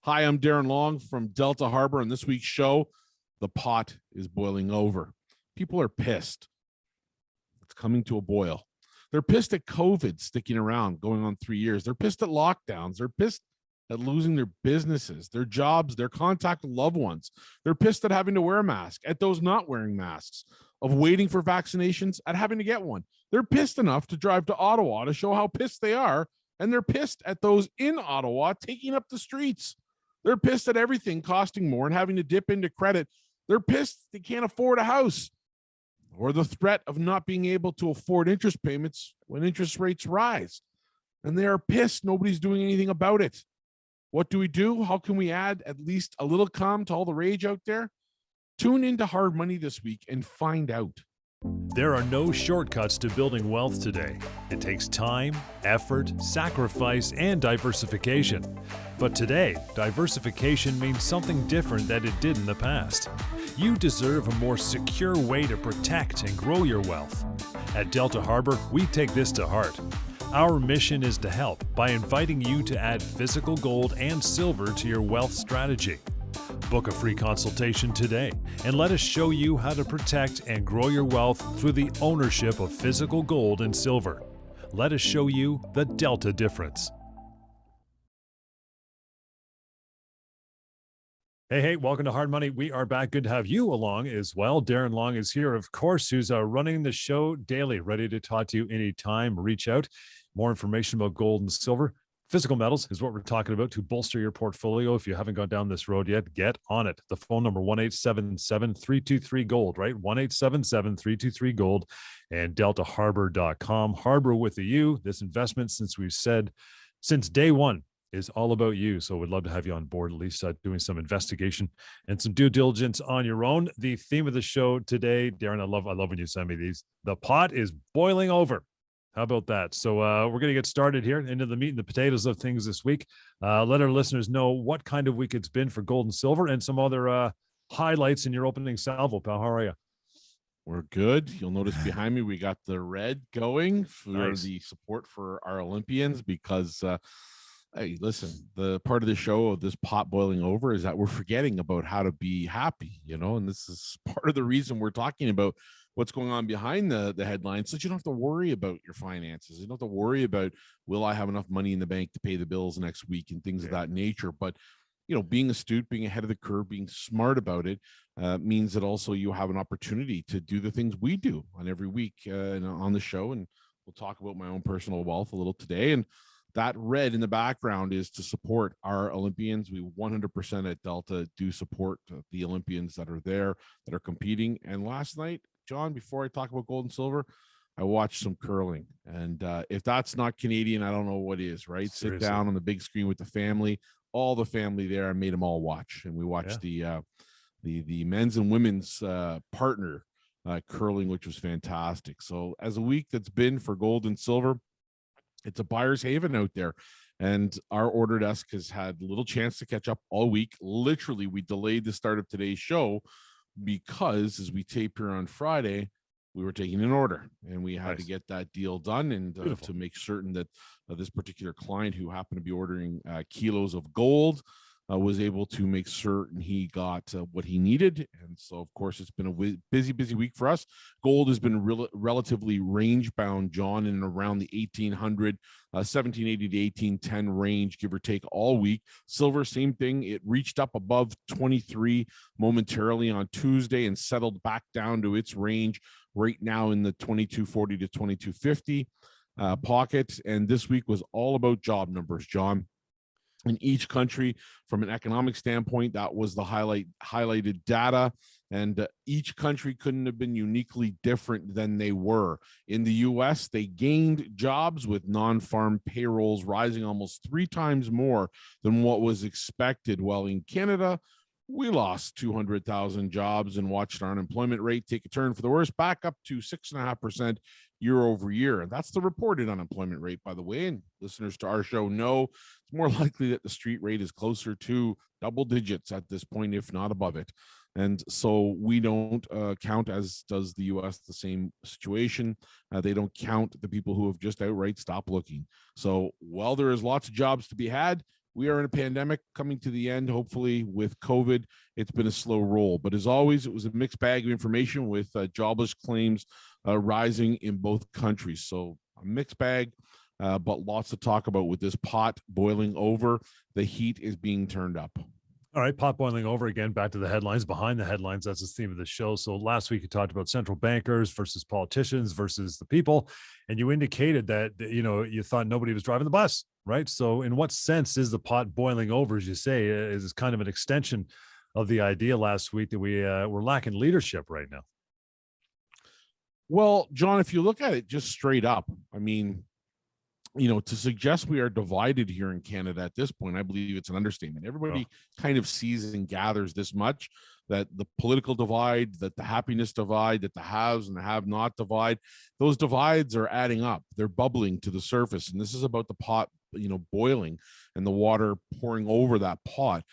Hi, I'm Darren Long from Delta Harbor. On this week's show, the pot is boiling over. People are pissed. It's coming to a boil. They're pissed at COVID sticking around, going on 3 years. They're pissed at lockdowns. They're pissed at losing their businesses, their jobs, their contact with loved ones. They're pissed at having to wear a mask, at those not wearing masks, of waiting for vaccinations, at having to get one. They're pissed enough to drive to Ottawa to show how pissed they are, and they're pissed at those in Ottawa taking up the streets. They're pissed at everything costing more and having to dip into credit. They're pissed they can't afford a house, or the threat of not being able to afford interest payments when interest rates rise. And they are pissed nobody's doing anything about it. What do we do? How can we add at least a little calm to all the rage out there? Tune into Hard Money this week and find out. There are no shortcuts to building wealth today. It takes time, effort, sacrifice, and diversification. But today, diversification means something different than it did in the past. You deserve a more secure way to protect and grow your wealth. At Delta Harbor, we take this to heart. Our mission is to help by inviting you to add physical gold and silver to your wealth strategy. Book a free consultation today and let us show you how to protect and grow your wealth through the ownership of physical gold and silver. Let us show you the Delta difference. Hey, welcome to Hard Money. We are back. Good to have you along as well. Darren Long is here, of course, who's running the show daily, ready to talk to you anytime. Reach out. More information about gold and silver. Physical metals is what we're talking about to bolster your portfolio. If you haven't gone down this road yet, get on it. The phone number 1-877-323-GOLD, right? 1-877-323-GOLD and deltaharbor.com. Harbor with a U. This investment, since we've said since day one, is all about you. So we'd love to have you on board, at least doing some investigation and some due diligence on your own. The theme of the show today, Darren, I love when you send me these. The pot is boiling over. How about that? So we're going to get started here into the meat and the potatoes of things this week. Let our listeners know what kind of week it's been for gold and silver and some other highlights in your opening salvo, pal. How are you? We're good. You'll notice behind me, we got the red going for Nice. the support for our Olympians because, hey, listen, the part of the show of this pot boiling over is that we're forgetting about how to be happy, and this is part of the reason we're talking about what's going on behind the headlines, so that you don't have to worry about your finances. You don't have to worry about, will I have enough money in the bank to pay the bills next week and things of that nature. But, being astute, being ahead of the curve, being smart about it means that also you have an opportunity to do the things we do on every week on the show. And we'll talk about my own personal wealth a little today. And that red in the background is to support our Olympians. We 100% at Delta do support the Olympians that are there, that are competing. And last night, John, before I talk about gold and silver, I watched some curling. And if that's not Canadian, I don't know what is, right? Seriously. Sit down on the big screen with the family, all the family there. I made them all watch. And we watched the men's and women's partner curling, which was fantastic. So as a week that's been for gold and silver, it's a buyer's haven out there. And our order desk has had little chance to catch up all week. Literally, we delayed the start of today's show because as we tape here on Friday, we were taking an order and we had to get that deal done and to make certain that this particular client who happened to be ordering kilos of gold was able to make certain he got what he needed. And so, of course, it's been a busy week for us. Gold has been relatively range bound, John, in around the 1800, 1780 to 1810 range, give or take, all week. Silver, same thing. It reached up above 23 momentarily on Tuesday and settled back down to its range right now in the 2240 to 2250 pocket. And this week was all about job numbers, John. In each country, from an economic standpoint, that was the highlighted data, and each country couldn't have been uniquely different than they were. In the U.S., they gained jobs with non-farm payrolls rising almost 3 times more than what was expected, while in Canada, we lost 200,000 jobs and watched our unemployment rate take a turn for the worse, back up to 6.5% year over year. And that's the reported unemployment rate, by the way. And listeners to our show know it's more likely that the street rate is closer to double digits at this point, if not above it. And so we don't count, as does the U.S., the same situation. They don't count the people who have just outright stopped looking. So while there is lots of jobs to be had, we are in a pandemic coming to the end. Hopefully, with COVID, it's been a slow roll. But as always, it was a mixed bag of information with jobless claims rising in both countries. So a mixed bag, but lots to talk about with this pot boiling over. The heat is being turned up. All right, pot boiling over again, back to the headlines, behind the headlines. That's the theme of the show. So last week you talked about central bankers versus politicians versus the people, and you indicated that, you thought nobody was driving the bus, right? So in what sense is the pot boiling over, as you say? Is this kind of an extension of the idea last week that we're lacking leadership right now? Well, John, if you look at it just straight up, I mean, to suggest we are divided here in Canada at this point, I believe it's an understatement. Everybody kind of sees and gathers this much, that the political divide, that the happiness divide, that the haves and the have not divide, those divides are adding up. They're bubbling to the surface. And this is about the pot, boiling and the water pouring over that pot.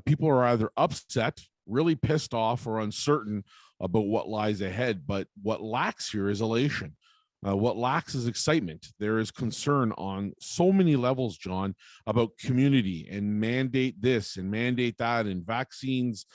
People are either upset, really pissed off, or uncertain about what lies ahead. But what lacks here is elation. What lacks is excitement. There is concern on so many levels, John, about community and mandate this and mandate that, and vaccines,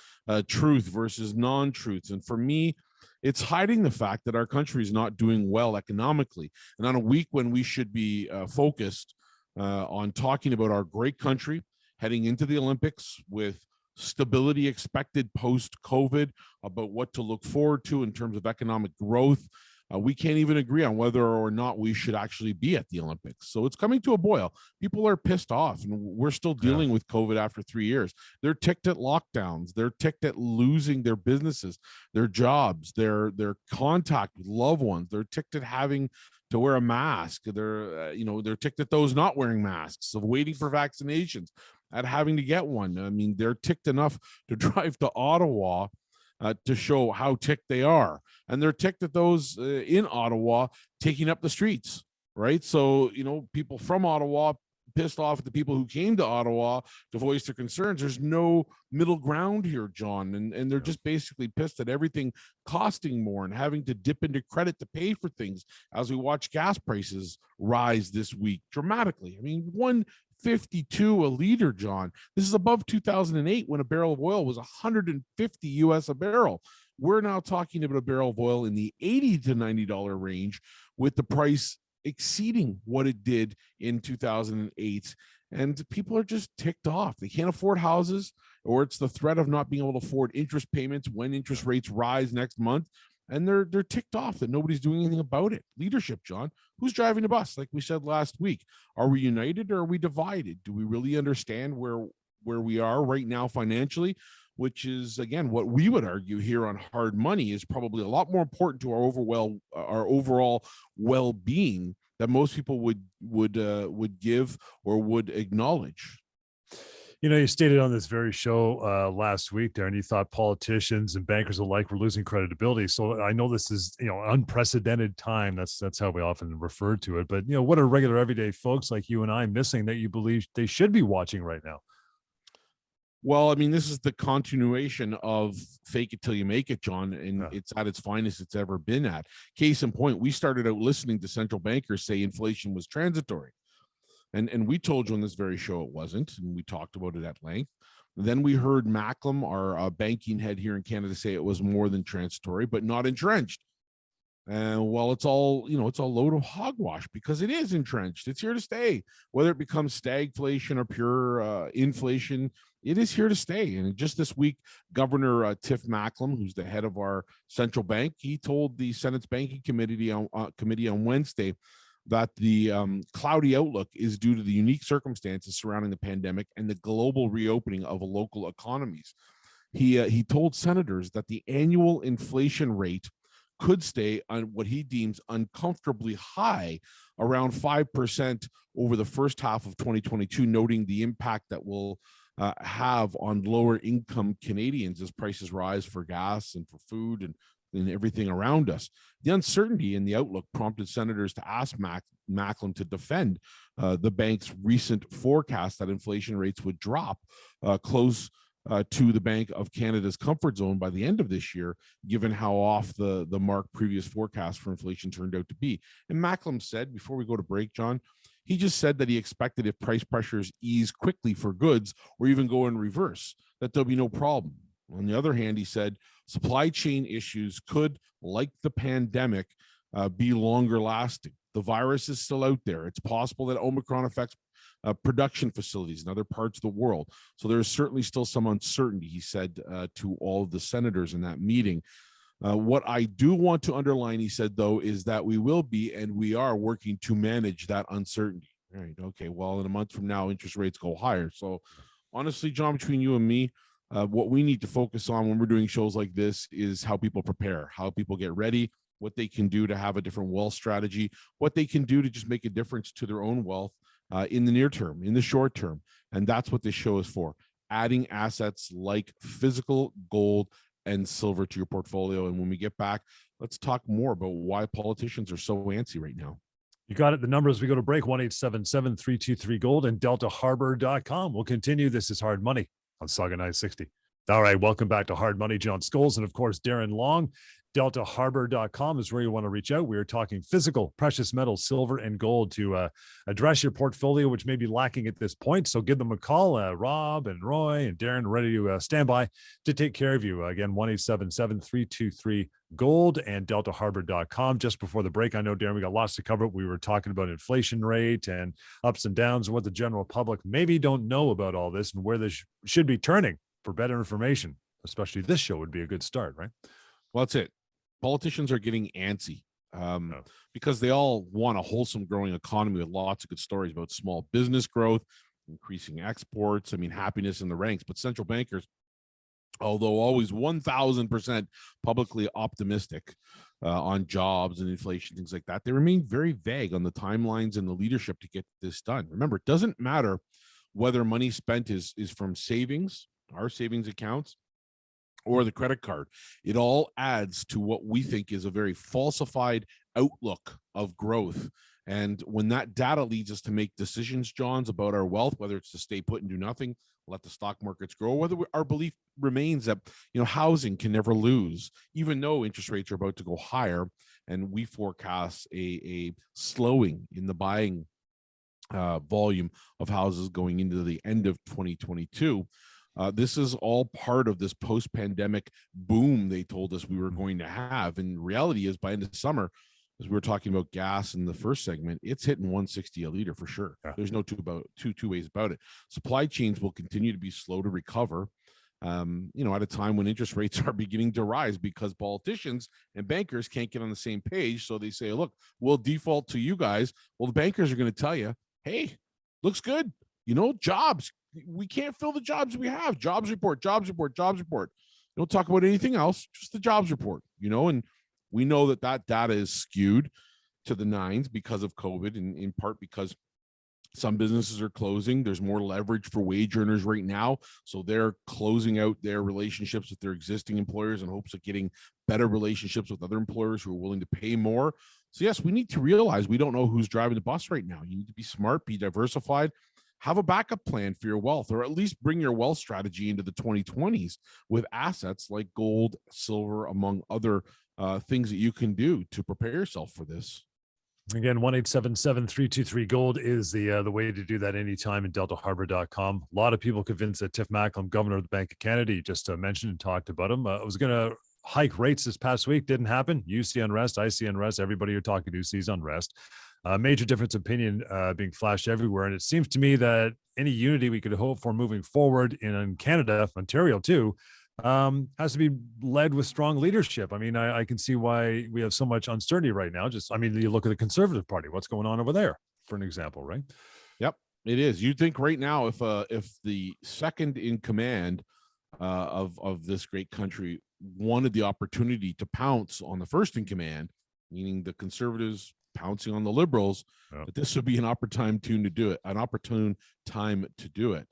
truth versus non-truths. And for me, it's hiding the fact that our country is not doing well economically. And on a week when we should be focused on talking about our great country heading into the Olympics with stability expected post-COVID, about what to look forward to in terms of economic growth, we can't even agree on whether or not we should actually be at the Olympics. So it's coming to a boil. People are pissed off, and we're still dealing with COVID after 3 years. They're ticked at lockdowns. They're ticked at losing their businesses, their jobs, their contact with loved ones. They're ticked at having to wear a mask. They're ticked at those not wearing masks, of waiting for vaccinations, at having to get one. I mean, they're ticked enough to drive to Ottawa to show how ticked they are. And they're ticked at those in Ottawa taking up the streets, right? So, people from Ottawa pissed off at the people who came to Ottawa to voice their concerns. There's no middle ground here, John. And they're just basically pissed at everything costing more and having to dip into credit to pay for things, as we watch gas prices rise this week dramatically. I mean, 152 a liter, John. This is above 2008, when a barrel of oil was 150 US a barrel. We're now talking about a barrel of oil in the $80 to $90 range, with the price exceeding what it did in 2008. And people are just ticked off. They can't afford houses, or it's the threat of not being able to afford interest payments when interest rates rise next month. And they're ticked off that nobody's doing anything about it. Leadership, John. Who's driving the bus? Like we said last week, are we united or are we divided? Do we really understand where we are right now financially? Which is, again, what we would argue here on Hard Money is probably a lot more important to our overall well-being than most people would give or would acknowledge. You stated on this very show last week there, and you thought politicians and bankers alike were losing credibility. So I know this is, unprecedented time. That's how we often refer to it. But, what are regular everyday folks like you and I missing that you believe they should be watching right now? Well, I mean, this is the continuation of fake it till you make it, John, and it's at its finest it's ever been at. Case in point, we started out listening to central bankers say inflation was transitory. And we told you on this very show it wasn't, and we talked about it at length. Then we heard Macklem, our banking head here in Canada, say it was more than transitory, but not entrenched. And well, it's all a load of hogwash, because it is entrenched. It's here to stay. Whether it becomes stagflation or pure inflation, it is here to stay. And just this week, Governor Tiff Macklem, who's the head of our central bank, he told the Senate's banking committee on Wednesday that the cloudy outlook is due to the unique circumstances surrounding the pandemic and the global reopening of local economies. He told senators that the annual inflation rate could stay on what he deems uncomfortably high, around 5% over the first half of 2022, noting the impact that will have on lower income Canadians as prices rise for gas and for food and everything around us. The uncertainty in the outlook prompted senators to ask Macklem to defend the bank's recent forecast that inflation rates would drop close to the Bank of Canada's comfort zone by the end of this year, given how off the mark previous forecast for inflation turned out to be. And Macklem said, before we go to break, John, He just said that he expected if price pressures ease quickly for goods or even go in reverse, that there'll be no problem. On the other hand, he said supply chain issues could, like the pandemic, be longer lasting. The virus is still out there. It's possible that Omicron affects production facilities in other parts of the world. So there is certainly still some uncertainty, he said to all of the senators in that meeting. What I do want to underline, he said, though, is that we will be and we are working to manage that uncertainty. All right. Okay. Well, in a month from now, interest rates go higher. So honestly, John, between you and me, what we need to focus on when we're doing shows like this is how people prepare, how people get ready, what they can do to have a different wealth strategy, what they can do to just make a difference to their own wealth in the near term, in the short term. And that's what this show is for, adding assets like physical gold and silver to your portfolio. And when we get back, let's talk more about why politicians are so antsy right now. You got it. The number as we go to break, 1-877-323-GOLD and deltaharbor.com. We'll continue. This is Hard Money on Sauga 960. All right, welcome back to Hard Money. John Scholes and, of course, Darren Long. deltaharbor.com is where you want to reach out. We are talking physical, precious metals, silver, and gold to address your portfolio, which may be lacking at this point. So give them a call. Rob and Roy and Darren ready to stand by to take care of you. Again, 1-877-323-GOLD and deltaharbor.com. Just before the break, I know, Darren, we got lots to cover. We were talking about inflation rate and ups and downs and what the general public maybe don't know about all this and where this should be turning for better information. Especially this show would be a good start, right? Well, that's it. Politicians are getting antsy because they all want a wholesome growing economy with lots of good stories about small business growth, increasing exports, happiness in the ranks. But central bankers, although always 1,000% publicly optimistic on jobs and inflation, things like that, they remain very vague on the timelines and the leadership to get this done. Remember, it doesn't matter whether money spent is from savings, our savings accounts, or the credit card. It all adds to what we think is a very falsified outlook of growth. And when that data leads us to make decisions, Johns, about our wealth, whether it's to stay put and do nothing, let the stock markets grow, whether our belief remains that housing can never lose, even though interest rates are about to go higher, and we forecast a slowing in the buying volume of houses going into the end of 2022. This is all part of this post-pandemic boom they told us we were going to have. And reality is, by end of summer, as we were talking about gas in the first segment, it's hitting 160 a liter for sure. Yeah. There's no two ways about it. Supply chains will continue to be slow to recover, at a time when interest rates are beginning to rise because politicians and bankers can't get on the same page. So they say, look, we'll default to you guys. Well, the bankers are going to tell you, hey, looks good. Jobs. We can't fill the jobs we have. Jobs report. Don't talk about anything else, just the jobs report, and we know that data is skewed to the nines because of COVID, and in part because some businesses are closing. There's more leverage for wage earners right now. So they're closing out their relationships with their existing employers in hopes of getting better relationships with other employers who are willing to pay more. So yes, we need to realize we don't know who's driving the bus right now. You need to be smart, be diversified, have a backup plan for your wealth, or at least bring your wealth strategy into the 2020s with assets like gold, silver, among other things that you can do to prepare yourself for this. Again, 1-877-323-GOLD is the way to do that anytime in deltaharbor.com. A lot of people convinced that Tiff Macklem, governor of the Bank of Canada, you just mentioned and talked about him, was going to hike rates this past week. Didn't happen. You see unrest, I see unrest. Everybody you're talking to sees unrest. Major difference of opinion being flashed everywhere. And it seems to me that any unity we could hope for moving forward in Canada, Ontario too, has to be led with strong leadership. I can see why we have so much uncertainty right now. You look at the Conservative Party, what's going on over there, for an example, right? Yep, it is. You'd think right now, if the second in command of this great country wanted the opportunity to pounce on the first in command, meaning the Conservatives pouncing on the Liberals, that this would be an opportune time to do it.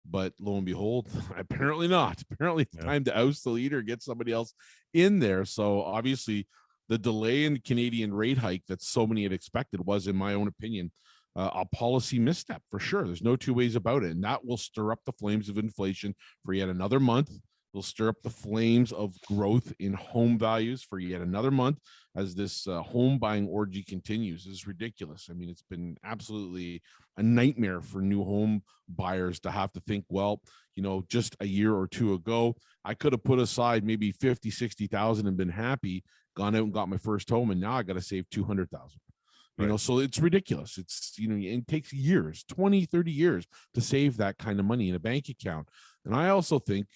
But lo and behold, apparently not. Apparently it's time to oust the leader, get somebody else in there. So obviously the delay in the Canadian rate hike that so many had expected was, in my own opinion, a policy misstep for sure. There's no two ways about it. And that will stir up the flames of inflation for yet another month. They'll stir up the flames of growth in home values for yet another month as this home buying orgy continues. This is ridiculous. I mean, it's been absolutely a nightmare for new home buyers to have to think, well, just a year or two ago, I could have put aside maybe 50, 60,000 and been happy, gone out and got my first home. And now I got to save 200,000. So it's ridiculous. It takes years, 20, 30 years to save that kind of money in a bank account. And I also think,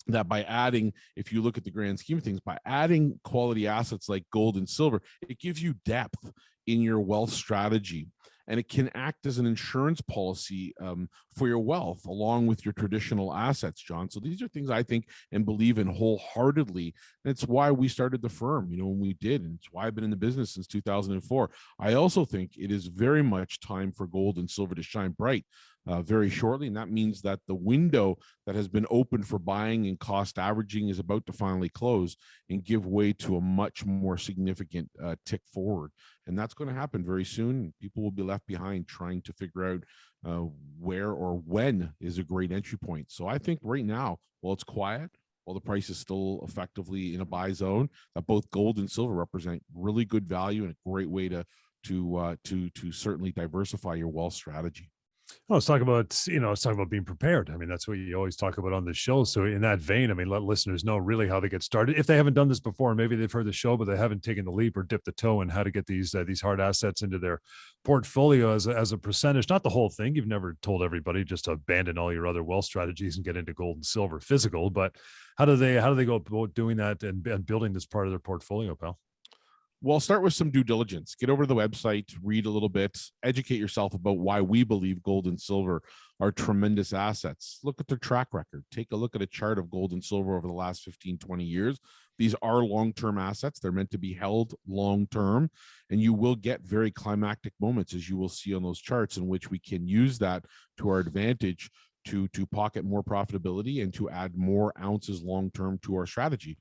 that by adding, if you look at the grand scheme of things, by adding quality assets like gold and silver, it gives you depth in your wealth strategy. And it can act as an insurance policy for your wealth, along with your traditional assets, John. So these are things I think and believe in wholeheartedly. And it's why we started the firm, when we did. And it's why I've been in the business since 2004. I also think it is very much time for gold and silver to shine bright very shortly. And that means that the window that has been open for buying and cost averaging is about to finally close and give way to a much more significant tick forward. And that's going to happen very soon. People will be left behind trying to figure out where or when is a great entry point. So I think right now, while it's quiet, while the price is still effectively in a buy zone, that both gold and silver represent really good value and a great way to certainly diversify your wealth strategy. Let's talk about being prepared. I mean, that's what you always talk about on the show. So in that vein, I mean, let listeners know really how they get started. If they haven't done this before, maybe they've heard the show, but they haven't taken the leap or dipped the toe in how to get these hard assets into their portfolio as a percentage, not the whole thing. You've never told everybody just to abandon all your other wealth strategies and get into gold and silver physical, but how do they go about doing that and building this part of their portfolio, pal? Well, start with some due diligence. Get over to the website, read a little bit, educate yourself about why we believe gold and silver are tremendous assets. Look at their track record. Take a look at a chart of gold and silver over the last 15, 20 years. These are long-term assets. They're meant to be held long-term, and you will get very climactic moments, as you will see on those charts, in which we can use that to our advantage to pocket more profitability and to add more ounces long-term to our strategy.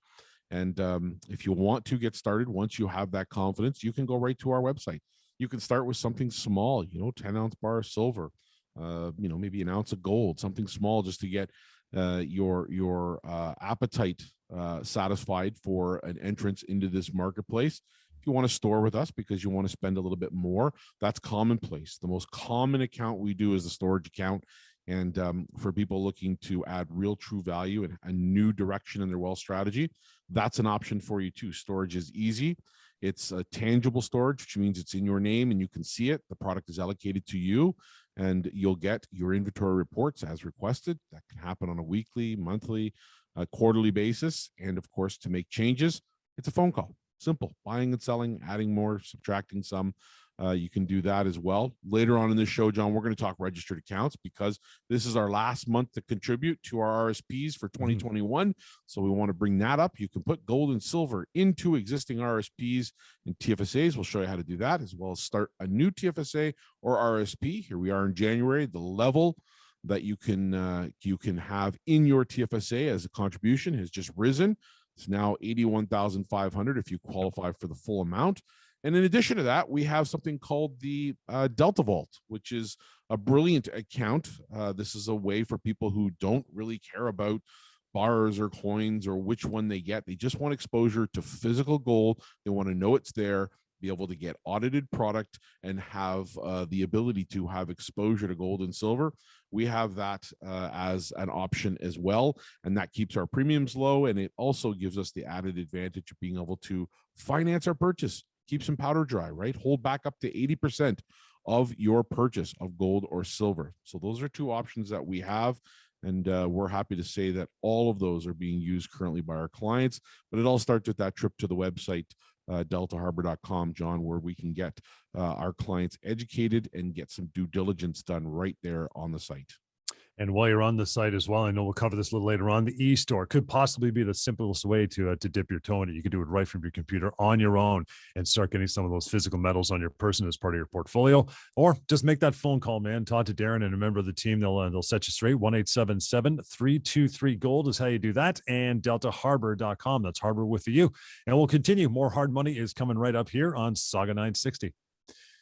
And if you want to get started, once you have that confidence, you can go right to our website. You can start with something small, 10-ounce bar of silver, maybe an ounce of gold, something small, just to get your appetite satisfied for an entrance into this marketplace. If you want to store with us because you want to spend a little bit more, that's commonplace. The most common account we do is the storage account. And for people looking to add real true value and a new direction in their wealth strategy, that's an option for you too. Storage is easy. It's a tangible storage, which means it's in your name and you can see it. The product is allocated to you and you'll get your inventory reports as requested. That can happen on a weekly, monthly, quarterly basis. And of course, to make changes, it's a phone call. Simple. Buying and selling, adding more, subtracting some. You can do that as well. Later on in this show, John, we're going to talk registered accounts because this is our last month to contribute to our RSPs for 2021. So we want to bring that up. You can put gold and silver into existing RSPs and TFSAs. We'll show you how to do that, as well as start a new TFSA or RSP. Here we are in January. The level that you can have in your TFSA as a contribution has just risen. It's now $81,500 if you qualify for the full amount. And in addition to that, we have something called the Delta Vault, which is a brilliant account. This is a way for people who don't really care about bars or coins or which one they get. They just want exposure to physical gold. They want to know it's there, be able to get audited product, and have the ability to have exposure to gold and silver. We have that as an option as well, and that keeps our premiums low, and it also gives us the added advantage of being able to finance our purchase. Keep some powder dry, right? Hold back up to 80% of your purchase of gold or silver. So those are two options that we have. And we're happy to say that all of those are being used currently by our clients. But it all starts with that trip to the website, deltaharbor.com, John, where we can get our clients educated and get some due diligence done right there on the site. And while you're on the site as well, I know we'll cover this a little later on, the e-store could possibly be the simplest way to dip your toe in it. You can do it right from your computer on your own and start getting some of those physical metals on your person as part of your portfolio, or just make that phone call, man. Talk to Darren and a member of the team. They'll set you straight. 1-877-323-GOLD is how you do that. And deltaharbor.com. That's Harbor with the U. And we'll continue. More hard money is coming right up here on Sauga 960.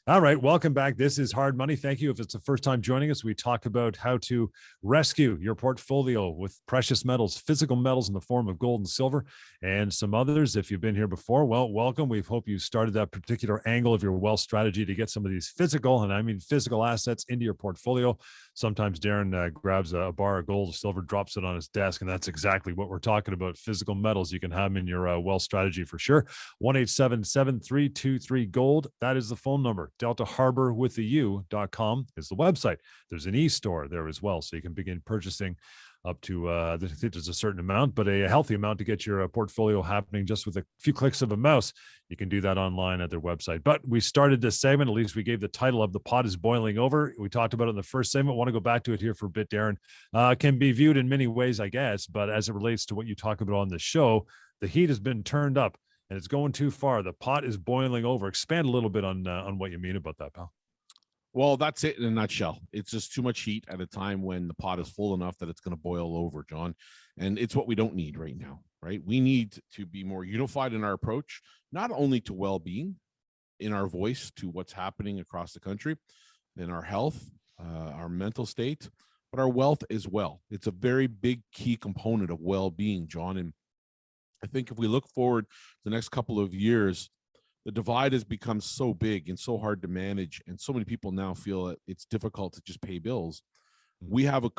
All right, welcome back. This is Hard Money. Thank you. If it's the first time joining us, we talk about how to rescue your portfolio with precious metals, physical metals in the form of gold and silver, and some others. If you've been here before, well, welcome. We hope you started that particular angle of your wealth strategy to get some of these physical, and I mean physical assets into your portfolio. Sometimes Darren grabs a bar of gold or silver, drops it on his desk, and that's exactly what we're talking about. Physical metals. You can have them in your wealth strategy for sure. 1-877-323-GOLD. That is the phone number. DeltaHarborWiththeU.com is the website. There's an e-store there as well, so you can begin purchasing up to, I think there's a certain amount, but a healthy amount to get your portfolio happening just with a few clicks of a mouse. You can do that online at their website. But we started this segment, at least we gave the title of The Pot is Boiling Over. We talked about it in the first segment. I want to go back to it here for a bit, Darren. Can be viewed in many ways, I guess, but as it relates to what you talk about on the show, the heat has been turned up and it's going too far. The pot is boiling over. Expand a little bit on what you mean about that, pal. Well, that's it in a nutshell. It's just too much heat at a time when the pot is full enough that it's going to boil over, John. And it's what we don't need right now, right? We need to be more unified in our approach, not only to well-being, in our voice to what's happening across the country, in our health, our mental state, but our wealth as well. It's a very big key component of well-being, John. And I think if we look forward the next couple of years, the divide has become so big and so hard to manage, and so many people now feel that it's difficult to just pay bills. We have a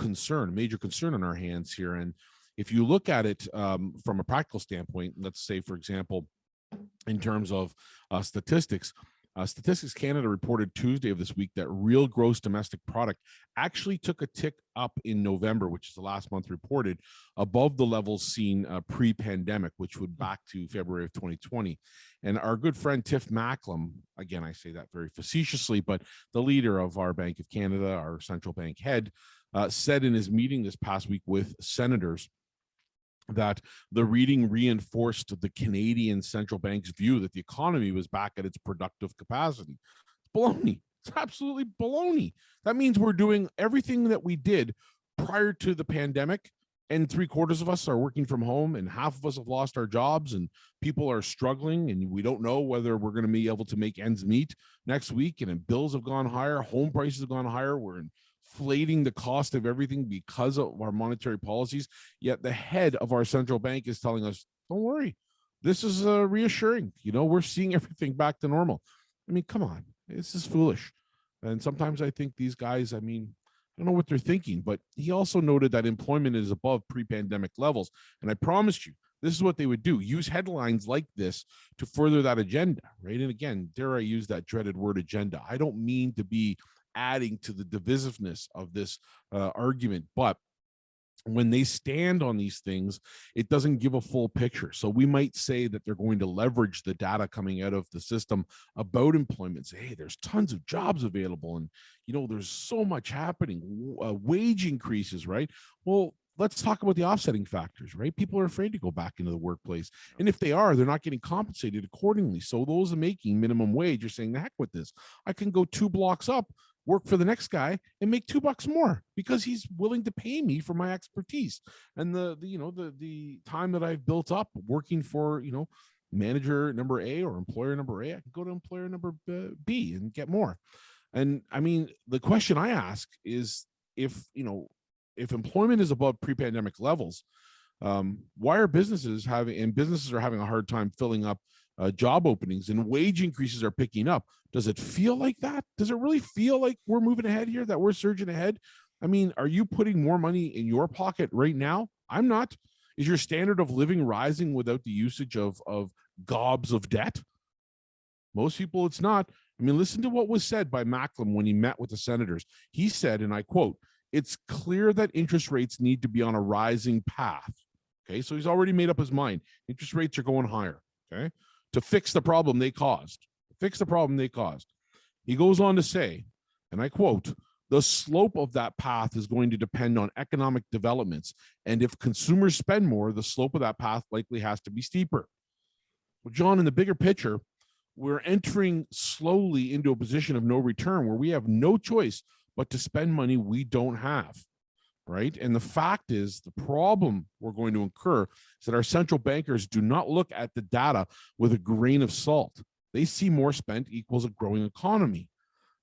major concern on our hands here. And if you look at it from a practical standpoint, let's say, for example, in terms of statistics, Statistics Canada reported Tuesday of this week that real gross domestic product actually took a tick up in November, which is the last month reported, above the levels seen pre-pandemic, which would back to February of 2020. And our good friend Tiff Macklem, again, I say that very facetiously, but the leader of our Bank of Canada, our central bank head, said in his meeting this past week with senators that the reading reinforced the Canadian central bank's view that the economy was back at its productive capacity. It's baloney. It's absolutely baloney. That means we're doing everything that we did prior to the pandemic, and 3/4 of us are working from home, and half of us have lost our jobs, and people are struggling, and we don't know whether we're going to be able to make ends meet next week, and then bills have gone higher, home prices have gone higher, we're inflating the cost of everything because of our monetary policies. Yet the head of our central bank is telling us, don't worry, this is reassuring. You know, we're seeing everything back to normal. I mean, come on, this is foolish. And sometimes I think these guys, I mean, I don't know what they're thinking, but he also noted that employment is above pre-pandemic levels. And I promised you, this is what they would do, use headlines like this to further that agenda, right? And again, dare I use that dreaded word agenda. I don't mean to be adding to the divisiveness of this argument, but when they stand on these things, it doesn't give a full picture. So we might say that they're going to leverage the data coming out of the system about employment, say, hey, there's tons of jobs available, and you know, there's so much happening, wage increases, right? Well, let's talk about the offsetting factors, right? People are afraid to go back into the workplace. And if they are, they're not getting compensated accordingly. So those making minimum wage are saying, the heck with this. I can go 2 blocks up, work for the next guy, and make $2 more because he's willing to pay me for my expertise and the time that I've built up working for, you know, manager number A or employer number A. I can go to employer number B and get more. And I mean, the question I ask is, if employment is above pre-pandemic levels, why are businesses are having a hard time filling up job openings, and wage increases are picking up? Does it feel like that? Does it really feel like we're moving ahead here, that we're surging ahead? I mean, are you putting more money in your pocket right now? I'm not. Is your standard of living rising without the usage of gobs of debt? Most people, it's not. I mean, listen to what was said by Macklem when he met with the senators. He said, and I quote, "It's clear that interest rates need to be on a rising path." Okay, so he's already made up his mind. Interest rates are going higher, okay, to fix the problem they caused. He goes on to say, and I quote, "The slope of that path is going to depend on economic developments. And if consumers spend more, the slope of that path likely has to be steeper." Well, John, in the bigger picture, we're entering slowly into a position of no return where we have no choice but to spend money we don't have, right? And the fact is, the problem we're going to incur is that our central bankers do not look at the data with a grain of salt. They see more spent equals a growing economy.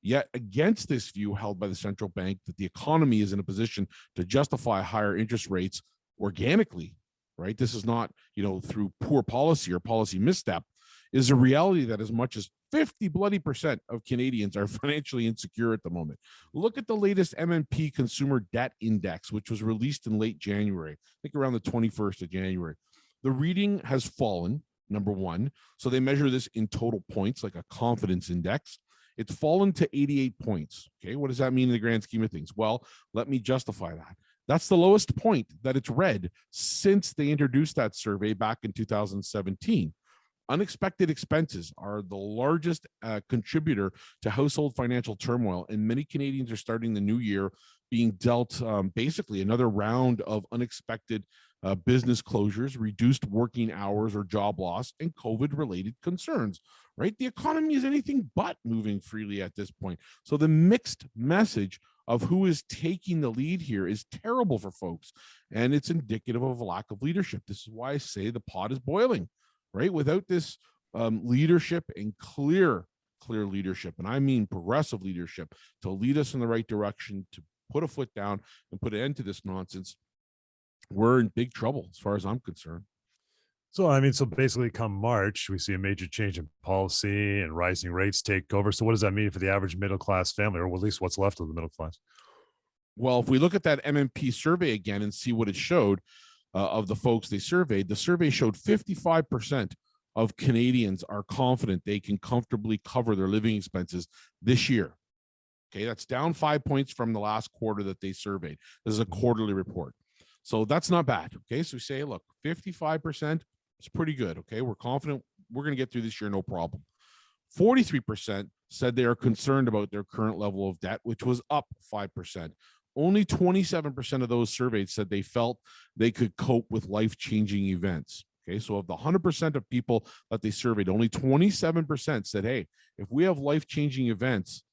Yet against this view held by the central bank that the economy is in a position to justify higher interest rates organically, right? This is not, through poor policy or policy misstep, is a reality that as much as 50% of Canadians are financially insecure at the moment. Look at the latest MNP Consumer Debt Index, which was released in late January, I think around the 21st of January. The reading has fallen, number one. So they measure this in total points, like a confidence index. It's fallen to 88 points. Okay, what does that mean in the grand scheme of things? Well, let me justify that. That's the lowest point that it's read since they introduced that survey back in 2017. Unexpected expenses are the largest contributor to household financial turmoil, and many Canadians are starting the new year being dealt basically another round of unexpected business closures, reduced working hours or job loss, and COVID-related concerns, right? The economy is anything but moving freely at this point. So the mixed message of who is taking the lead here is terrible for folks, and it's indicative of a lack of leadership. This is why I say the pot is boiling, right? Without this leadership and clear leadership, and I mean progressive leadership, to lead us in the right direction, to put a foot down and put an end to this nonsense, we're in big trouble as far as I'm concerned. So, I mean, so basically come March, we see a major change in policy and rising rates take over. So what does that mean for the average middle-class family, or at least what's left of the middle class? Well, if we look at that MMP survey again and see what it showed of the folks they surveyed, the survey showed 55% of Canadians are confident they can comfortably cover their living expenses this year. Okay, that's down 5 points from the last quarter that they surveyed. This is a quarterly report. So that's not bad. Okay, so we say, look, 55% is pretty good. Okay, we're confident we're going to get through this year, no problem. 43% said they are concerned about their current level of debt, which was up 5%. Only 27% of those surveyed said they felt they could cope with life-changing events. Okay, so of the 100% of people that they surveyed, only 27% said, hey, if we have life-changing events,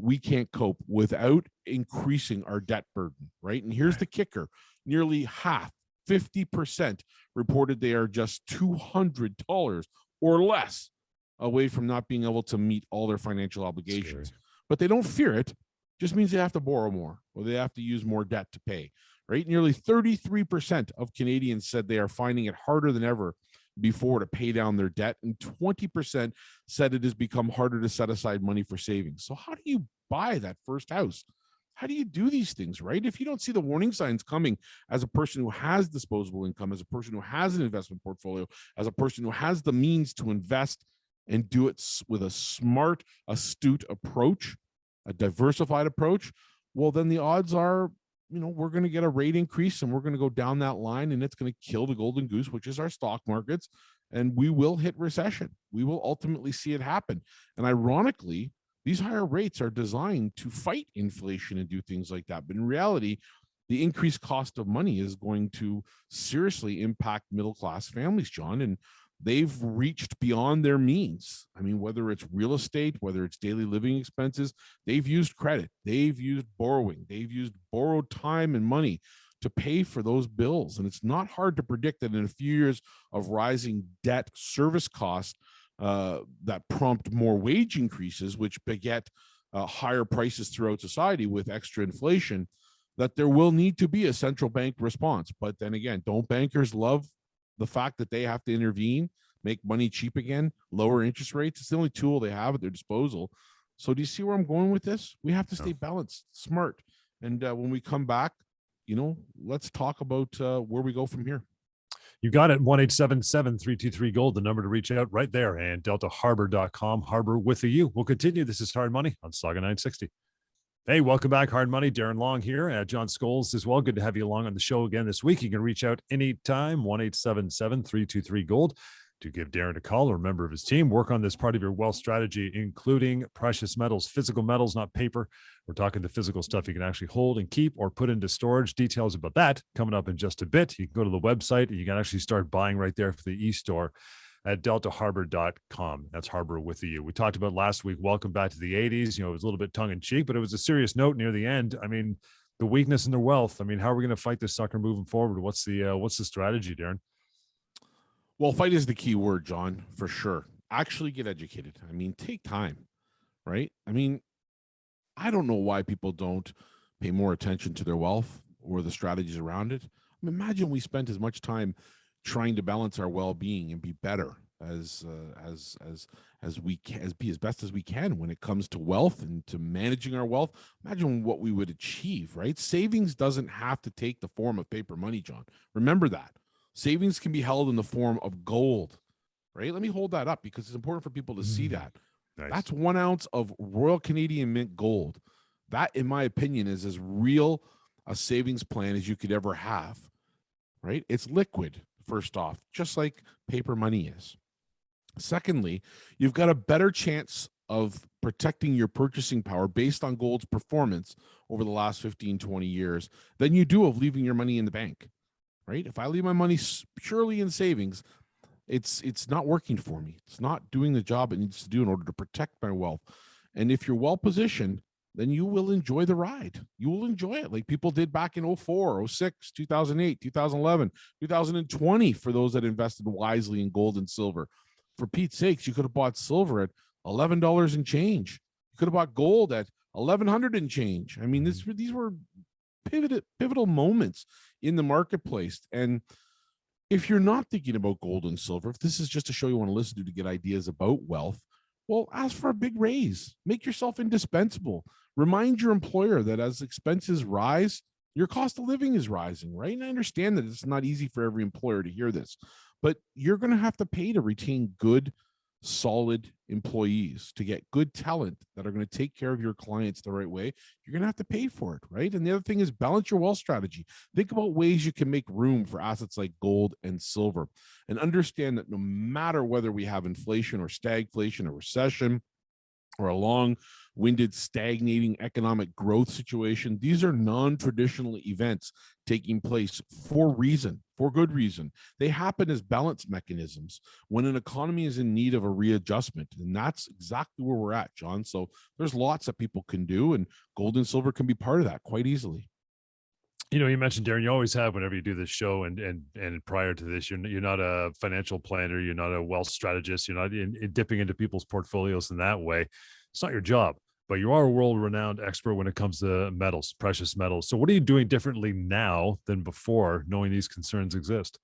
we can't cope without increasing our debt burden, right? And here's the kicker. Nearly half, 50%, reported they are just $200 or less away from not being able to meet all their financial obligations. But they don't fear it. Just means they have to borrow more or they have to use more debt to pay, right? Nearly 33% of Canadians said they are finding it harder than ever before to pay down their debt, and 20% said it has become harder to set aside money for savings. So how do you buy that first house? How do you do these things, right? If you don't see the warning signs coming as a person who has disposable income, as a person who has an investment portfolio, as a person who has the means to invest and do it with a smart, astute approach, a diversified approach, well, then the odds are, we're going to get a rate increase and we're going to go down that line, and it's going to kill the golden goose, which is our stock markets, and we will hit recession. We will ultimately see it happen. And ironically, these higher rates are designed to fight inflation and do things like that. But in reality, the increased cost of money is going to seriously impact middle-class families, John, and they've reached beyond their means. I mean, whether it's real estate, whether it's daily living expenses, they've used credit, they've used borrowing, they've used borrowed time and money to pay for those bills. And it's not hard to predict that in a few years of rising debt service costs that prompt more wage increases, which beget higher prices throughout society with extra inflation, that there will need to be a central bank response. But then again, don't bankers love the fact that they have to intervene, make money cheap again, lower interest rates? It's the only tool they have at their disposal. So do you see where I'm going with this? We have to stay balanced, smart. And when we come back, let's talk about where we go from here. You got it. 1-877-323-GOLD, the number to reach out right there. And deltaharbor.com, Harbor with a U. We'll continue. This is Hard Money on Sauga 960. Hey, welcome back. Hard Money. Darren Long here. John Scholes as well. Good to have you along on the show again this week. You can reach out anytime, 1-877-323-GOLD, to give Darren a call or a member of his team. Work on this part of your wealth strategy, including precious metals, physical metals, not paper. We're talking the physical stuff you can actually hold and keep or put into storage. Details about that coming up in just a bit. You can go to the website and you can actually start buying right there for the e-store at deltaharbor.com. That's Harbor with a U. We talked about last week, welcome back to the 80s. It was a little bit tongue in cheek, but it was a serious note near the end. I mean, the weakness in their wealth. I mean, how are we going to fight this sucker moving forward? What's the strategy, Darren? Well, fight is the key word, John, for sure. Actually get educated. I mean, take time, right? I mean, I don't know why people don't pay more attention to their wealth or the strategies around it. I mean, imagine we spent as much time trying to balance our well-being and be better as we can, as be as best as we can when it comes to wealth and to managing our wealth. Imagine what we would achieve, right? Savings doesn't have to take the form of paper money, John. Remember that. Savings can be held in the form of gold, right? Let me hold that up because it's important for people to see that. Nice. That's 1 ounce of Royal Canadian Mint gold. That, in my opinion, is as real a savings plan as you could ever have, right? It's liquid, first off, just like paper money is. Secondly, you've got a better chance of protecting your purchasing power based on gold's performance over the last 15, 20 years than you do of leaving your money in the bank, right? If I leave my money purely in savings, it's not working for me. It's not doing the job it needs to do in order to protect my wealth. And if you're well positioned, then you will enjoy the ride. You will enjoy it like people did back in 04, 06, 2008, 2011, 2020 for those that invested wisely in gold and silver. For Pete's sakes, you could have bought silver at $11 and change. You could have bought gold at 1,100 and change. I mean, these were pivotal moments in the marketplace. And if you're not thinking about gold and silver, if this is just a show you want to listen to get ideas about wealth, well, ask for a big raise. Make yourself indispensable. Remind your employer that as expenses rise, your cost of living is rising, right? And I understand that it's not easy for every employer to hear this, but you're going to have to pay to retain good, solid employees, to get good talent that are going to take care of your clients the right way. You're going to have to pay for it, right? And the other thing is balance your wealth strategy. Think about ways you can make room for assets like gold and silver, and understand that no matter whether we have inflation or stagflation or recession or a long-winded stagnating economic growth situation, these are non-traditional events taking place for good reason. They happen as balance mechanisms when an economy is in need of a readjustment. And that's exactly where we're at, John. So there's lots that people can do, and gold and silver can be part of that quite easily. You know, you mentioned, Darren, you always have whenever you do this show, and prior to this, you're not a financial planner, you're not a wealth strategist, you're not in dipping into people's portfolios in that way. It's not your job, but you are a world-renowned expert when it comes to metals, precious metals. So what are you doing differently now than before, knowing these concerns exist?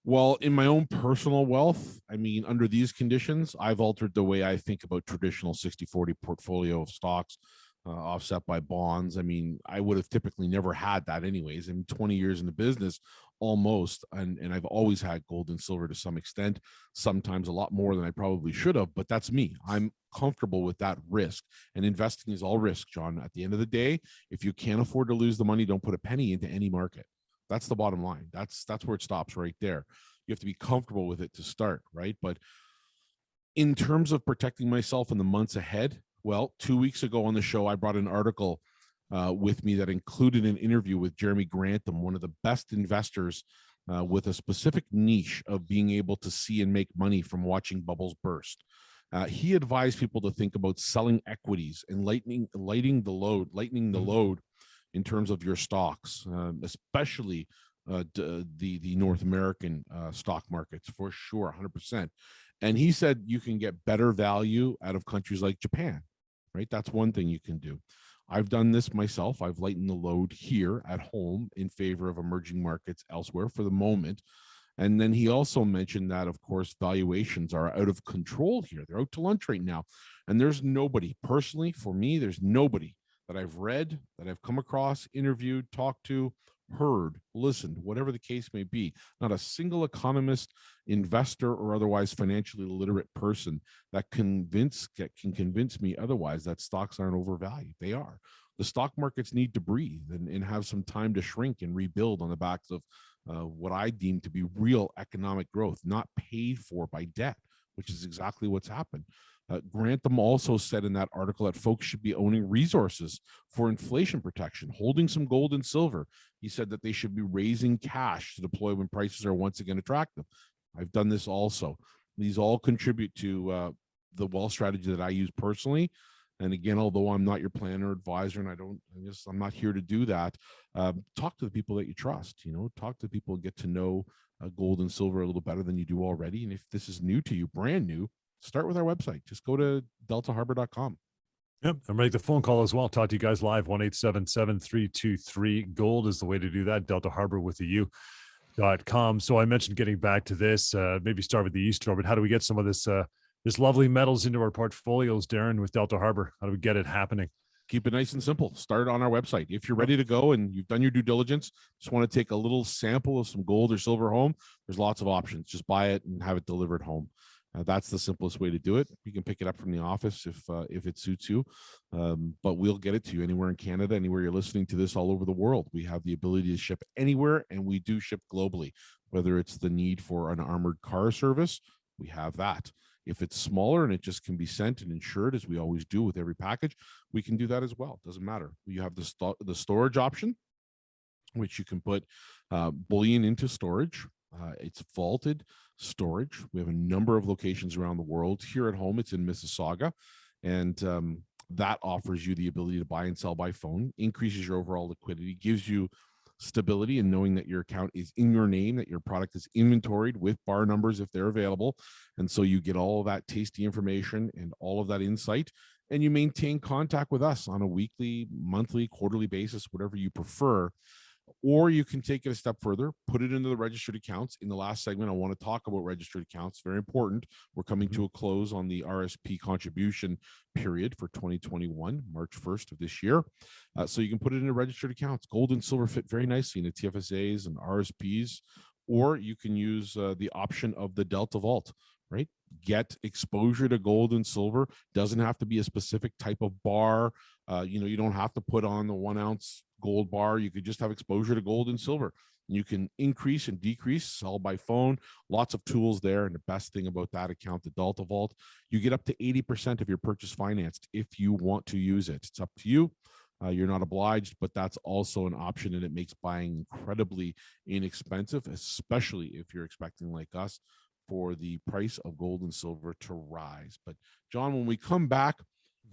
Well, in my own personal wealth, I mean, under these conditions, I've altered the way I think about traditional 60-40 portfolio of stocks, offset by bonds. I mean, I would have typically never had that anyways. In 20 years in the business, almost, and I've always had gold and silver to some extent, sometimes a lot more than I probably should have, but that's me. I'm comfortable with that risk. And investing is all risk, John. At the end of the day, if you can't afford to lose the money, don't put a penny into any market. That's the bottom line. That's where it stops right there. You have to be comfortable with it to start, right? But in terms of protecting myself in the months ahead, well, 2 weeks ago on the show, I brought an article with me that included an interview with Jeremy Grantham, one of the best investors with a specific niche of being able to see and make money from watching bubbles burst. He advised people to think about selling equities and lightening the load in terms of your stocks, especially the North American stock markets, for sure, 100%. And he said you can get better value out of countries like Japan, right? That's one thing you can do. I've done this myself. I've lightened the load here at home in favor of emerging markets elsewhere for the moment. And then he also mentioned that, of course, valuations are out of control here. They're out to lunch right now. And there's nobody, personally, for me, there's nobody that I've read, that I've come across, interviewed, talked to, heard, listened, whatever the case may be, not a single economist, investor, or otherwise financially literate person that can convince me otherwise that stocks aren't overvalued. They are. The stock markets need to breathe and have some time to shrink and rebuild on the backs of what I deem to be real economic growth, not paid for by debt, which is exactly what's happened. Grantham also said in that article that folks should be owning resources for inflation protection, holding some gold and silver. He said that they should be raising cash to deploy when prices are once again attractive. I've done this also. These all contribute to the wealth strategy that I use personally. And again, although I'm not your planner advisor, and I'm not here to do that, talk to the people that you trust, talk to people and get to know gold and silver a little better than you do already. And if this is new to you, brand new, start with our website. Just go to deltaharbor.com. Yep. And make the phone call as well. Talk to you guys live. 1-877-323-GOLD is the way to do that. Delta Harbor with the U.com. So I mentioned getting back to this, maybe start with the East Store, but how do we get some of this lovely metals into our portfolios, Darren, with Delta Harbor? How do we get it happening? Keep it nice and simple. Start on our website. If you're ready to go and you've done your due diligence, just want to take a little sample of some gold or silver home, there's lots of options. Just buy it and have it delivered home. That's the simplest way to do it. You can pick it up from the office if it suits you, but we'll get it to you anywhere in Canada, anywhere you're listening to this, all over the world. We have the ability to ship anywhere, and we do ship globally. Whether it's the need for an armored car service, we have that. If it's smaller and it just can be sent and insured, as we always do with every package, we can do that as well. Doesn't matter. You have the storage option, which you can put bullion into storage. It's vaulted storage. We have a number of locations around the world. Here at home, it's in Mississauga, and that offers you the ability to buy and sell by phone, increases your overall liquidity, gives you stability in knowing that your account is in your name, that your product is inventoried with bar numbers if they're available. And so you get all of that tasty information and all of that insight, and you maintain contact with us on a weekly, monthly, quarterly basis, whatever you prefer. Or you can take it a step further, put it into the registered accounts. In the last segment, I want to talk about registered accounts. Very important. We're coming to a close on the RSP contribution period for 2021, March 1st of this year. So you can put it into registered accounts. Gold and silver fit very nicely into TFSAs and RSPs, or you can use the option of the Delta Vault, right? Get exposure to gold and silver. Doesn't have to be a specific type of bar. You don't have to put on the 1 ounce gold bar. You could just have exposure to gold and silver. You can increase and decrease, sell by phone, lots of tools there. And the best thing about that account, the Delta Vault, you get up to 80% of your purchase financed if you want to use it. It's up to you. You're not obliged, but that's also an option, and it makes buying incredibly inexpensive, especially if you're expecting, like us, for the price of gold and silver to rise. But John, when we come back,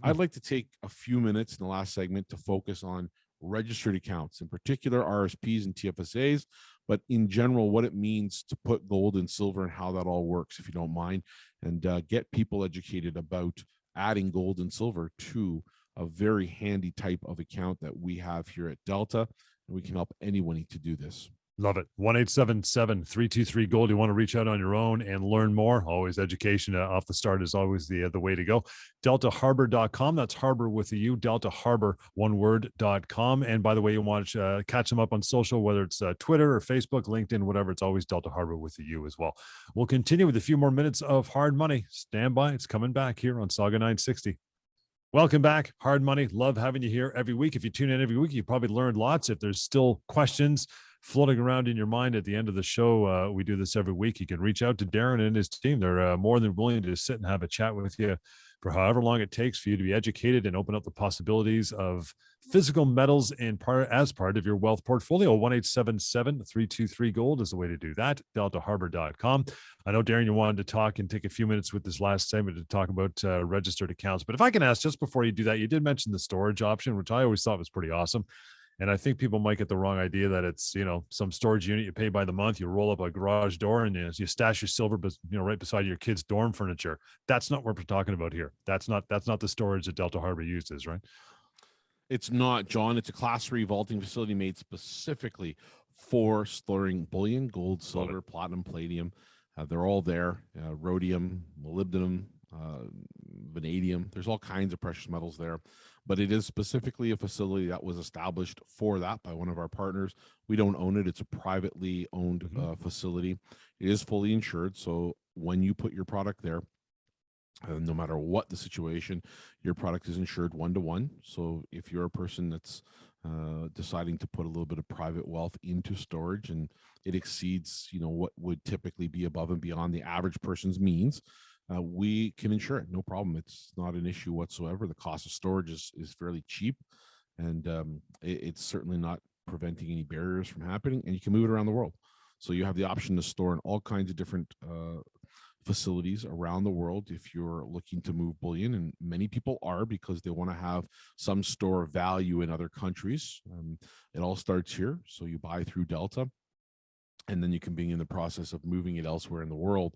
I'd like to take a few minutes in the last segment to focus on registered accounts, in particular RSPs and TFSAs, but in general, what it means to put gold and silver and how that all works, if you don't mind, and get people educated about adding gold and silver to a very handy type of account that we have here at Delta, and we can help anyone to do this. Love it. 1-877-323-GOLD. You want to reach out on your own and learn more. Always education off the start is always the way to go. DeltaHarbor.com. That's Harbor with a U. DeltaHarbor, one word.com. And by the way, you want to catch them up on social, whether it's Twitter or Facebook, LinkedIn, whatever. It's always Delta Harbor with a U as well. We'll continue with a few more minutes of Hard Money. Stand by. It's coming back here on Sauga 960. Welcome back. Hard Money. Love having you here every week. If you tune in every week, you probably learned lots. If there's still questions floating around in your mind at the end of the show, we do this every week. You can reach out to Darren and his team. They're more than willing to sit and have a chat with you for however long it takes for you to be educated and open up the possibilities of physical metals as part of your wealth portfolio. 1-877-323-GOLD is the way to do that. DeltaHarbor.com. I know, Darren, you wanted to talk and take a few minutes with this last segment to talk about registered accounts. But if I can ask, just before you do that, you did mention the storage option, which I always thought was pretty awesome. And I think people might get the wrong idea that it's, some storage unit you pay by the month, you roll up a garage door and you stash your silver, right beside your kids' dorm furniture. That's not what we're talking about here. That's not the storage that Delta Harbor uses, right? It's not, John. It's a Class 3 vaulting facility made specifically for storing bullion, gold, silver, platinum, palladium. They're all there. Rhodium, molybdenum, vanadium. There's all kinds of precious metals there. But it is specifically a facility that was established for that by one of our partners. We don't own it. It's a privately owned facility. It is fully insured. So when you put your product there, no matter what the situation, your product is insured 1-to-1. So if you're a person that's deciding to put a little bit of private wealth into storage and it exceeds, what would typically be above and beyond the average person's means, we can insure it. No problem. It's not an issue whatsoever. The cost of storage is fairly cheap, and it's certainly not preventing any barriers from happening, and you can move it around the world. So you have the option to store in all kinds of different facilities around the world if you're looking to move bullion, and many people are because they want to have some store of value in other countries. It all starts here. So you buy through Delta, and then you can begin the process of moving it elsewhere in the world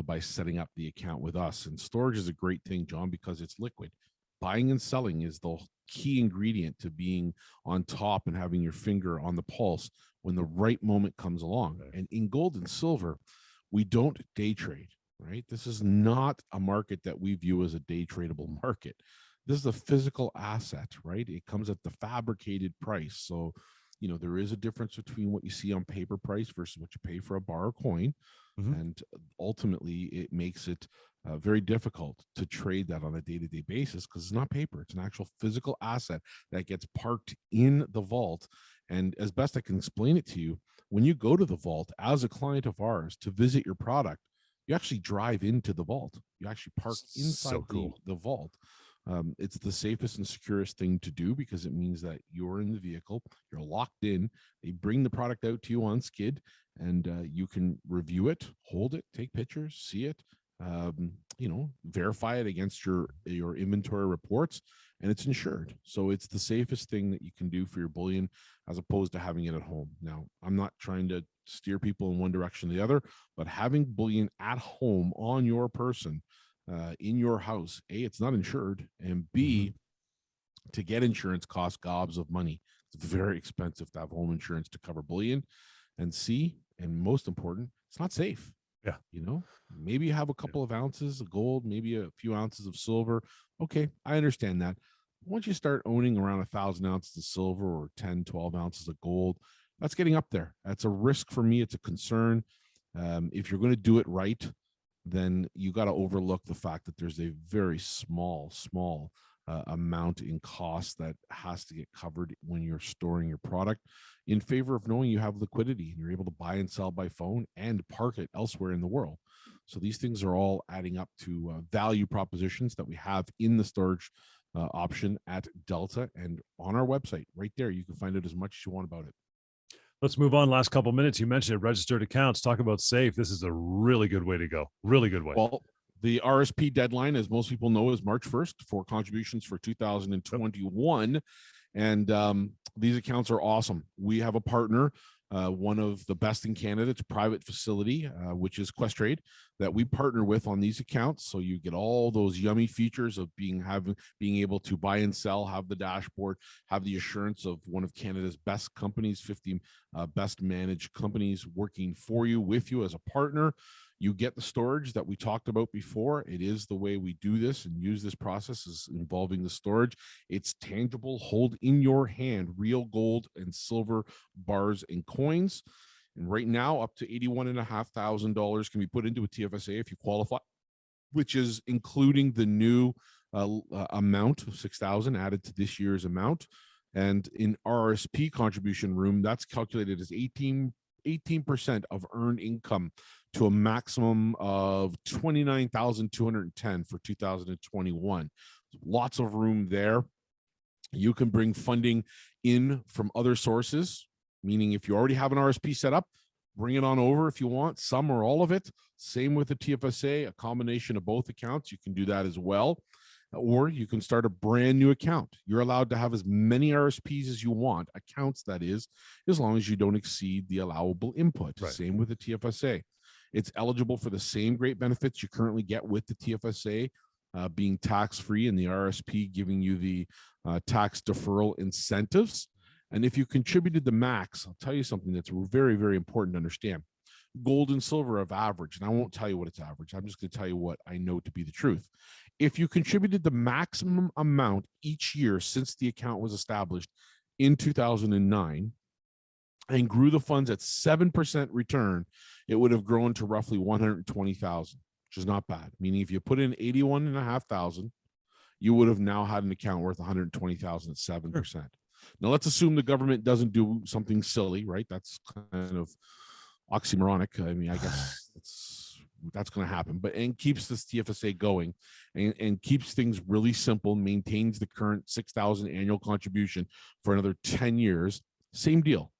by setting up the account with us. And storage is a great thing, John, because it's liquid. buying and selling is the key ingredient to being on top and having your finger on the pulse when the right moment comes along. Right. And in gold and silver, we don't day trade, right? This is not a market that we view as a day tradable market. This is a physical asset, right? It comes at the fabricated price. So, there is a difference between what you see on paper price versus what you pay for a bar or coin. Mm-hmm. And ultimately, it makes it very difficult to trade that on a day-to-day basis because it's not paper. It's an actual physical asset that gets parked in the vault. And as best I can explain it to you, when you go to the vault as a client of ours to visit your product, you actually drive into the vault. You actually park inside So cool. the vault. It's the safest and securest thing to do because it means that you're in the vehicle, you're locked in. They bring the product out to you on skid, and you can review it, hold it, take pictures, see it, verify it against your inventory reports, and it's insured. So it's the safest thing that you can do for your bullion as opposed to having it at home. Now, I'm not trying to steer people in one direction or the other, but having bullion at home on your person, in your house, A, it's not insured, and B, to get insurance costs gobs of money. It's very expensive to have home insurance to cover bullion. And C, and most important, it's not safe. Yeah. Maybe you have a couple of ounces of gold, maybe a few ounces of silver. Okay, I understand that. Once you start owning around 1,000 ounces of silver or 10, 12 ounces of gold, that's getting up there. That's a risk for me. It's a concern. If you're going to do it right, then you got to overlook the fact that there's a very small amount in cost that has to get covered when you're storing your product, in favor of knowing you have liquidity and you're able to buy and sell by phone and park it elsewhere in the world. So these things are all adding up to value propositions that we have in the storage option at Delta, and on our website right there, you can find out as much as you want about it. Let's move on. Last couple minutes. You mentioned it, registered accounts. Talk about safe. This is a really good way to go. Really good way. Well, the RSP deadline, as most people know, is March 1st for contributions for 2021. And these accounts are awesome. We have a partner, one of the best in Canada. It's a private facility, which is Questrade, that we partner with on these accounts. So you get all those yummy features of being able to buy and sell, have the dashboard, have the assurance of one of Canada's best companies, 50 best managed companies working for you, with you as a partner. You get the storage that we talked about before. It is the way we do this and use this process is involving the storage. It's tangible, hold in your hand, real gold and silver bars and coins. And right now, up to $81,500 can be put into a TFSA if you qualify, which is including the new amount of $6,000 added to this year's amount. And in RSP contribution room, that's calculated as 18% of earned income to a maximum of $29,210 for 2021. Lots of room there. You can bring funding in from other sources, meaning if you already have an RSP set up, bring it on over if you want, some or all of it. Same with the TFSA, a combination of both accounts. You can do that as well. Or you can start a brand new account. You're allowed to have as many RSPs as you want, accounts that is, as long as you don't exceed the allowable input. Right. Same with the TFSA. It's eligible for the same great benefits you currently get with the TFSA, being tax-free, and the RSP giving you the tax deferral incentives. And if you contributed the max, I'll tell you something that's very, very important to understand. Gold and silver have average, and I won't tell you what it's average. I'm just going to tell you what I know to be the truth. If you contributed the maximum amount each year since the account was established in 2009 and grew the funds at 7% return, it would have grown to roughly 120,000, which is not bad. Meaning if you put in 81,500, you would have now had an account worth 120,000 at 7%. Sure. Now let's assume the government doesn't do something silly, right? That's kind of oxymoronic. I mean, I guess that's going to happen, and keeps this TFSA going and keeps things really simple, maintains the current 6,000 annual contribution for another 10 years. Same deal.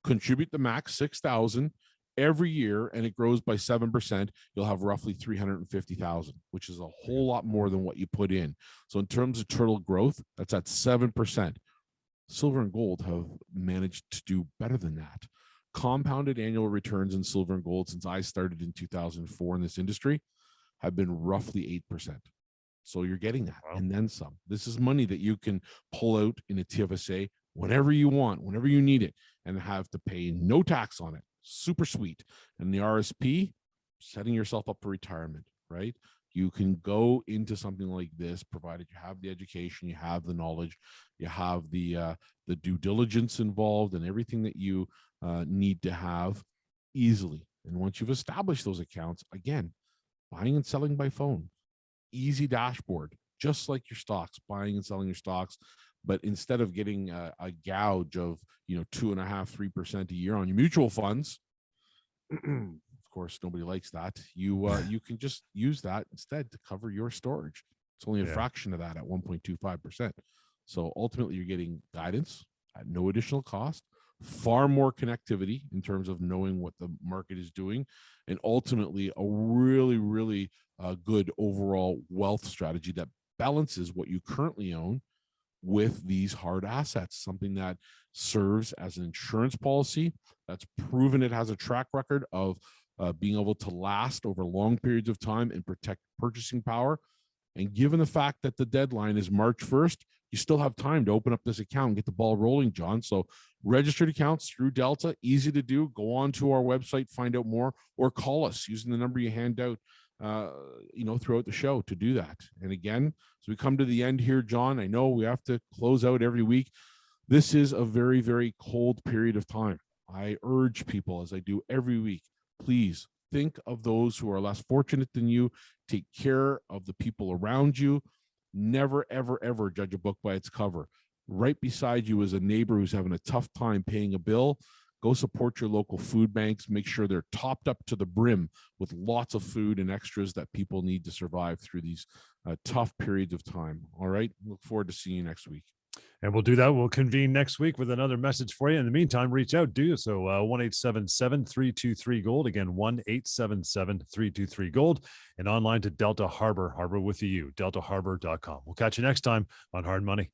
Contribute the max 6,000 every year, and it grows by 7%. You'll have roughly 350,000, which is a whole lot more than what you put in. So in terms of total growth, that's at 7%. Silver and gold have managed to do better than that. Compounded annual returns in silver and gold since I started in 2004 in this industry have been roughly 8%. So you're getting that Wow. and then some. This is money that you can pull out in a TFSA whenever you want, whenever you need it, and have to pay no tax on it. Super sweet. And the RSP, setting yourself up for retirement, right? You can go into something like this, provided you have the education, you have the knowledge, you have the due diligence involved, and everything that you need to have easily. And once you've established those accounts, again, buying and selling by phone, easy dashboard, just like your stocks, buying and selling your stocks. But instead of getting a gouge of 2.5-3% a year on your mutual funds, of course, nobody likes that. You can just use that instead to cover your storage. It's only a fraction of that at 1.25%. So ultimately, you're getting guidance at no additional cost, far more connectivity in terms of knowing what the market is doing, and ultimately a really, really good overall wealth strategy that balances what you currently own with these hard assets, something that serves as an insurance policy that's proven it has a track record of being able to last over long periods of time and protect purchasing power. And given the fact that the deadline is March 1st, you still have time to open up this account and get the ball rolling, John. So registered accounts through Delta, easy to do. Go on to our website, find out more, or call us using the number you hand out throughout the show to do that. And again, as we come to the end here, John, I know we have to close out every week. This is a very, very cold period of time. I urge people, as I do every week, please think of those who are less fortunate than you. Take care of the people around you. Never, ever, ever judge a book by its cover. Right beside you is a neighbor who's having a tough time paying a bill. Go support your local food banks. Make sure they're topped up to the brim with lots of food and extras that people need to survive through these tough periods of time. All right. Look forward to seeing you next week. And we'll do that. We'll convene next week with another message for you. In the meantime, reach out. Do so. 1-877-323-GOLD. Again, 1-877-323-GOLD. And online to Delta Harbor, Harbor with you, deltaharbor.com. We'll catch you next time on Hard Money.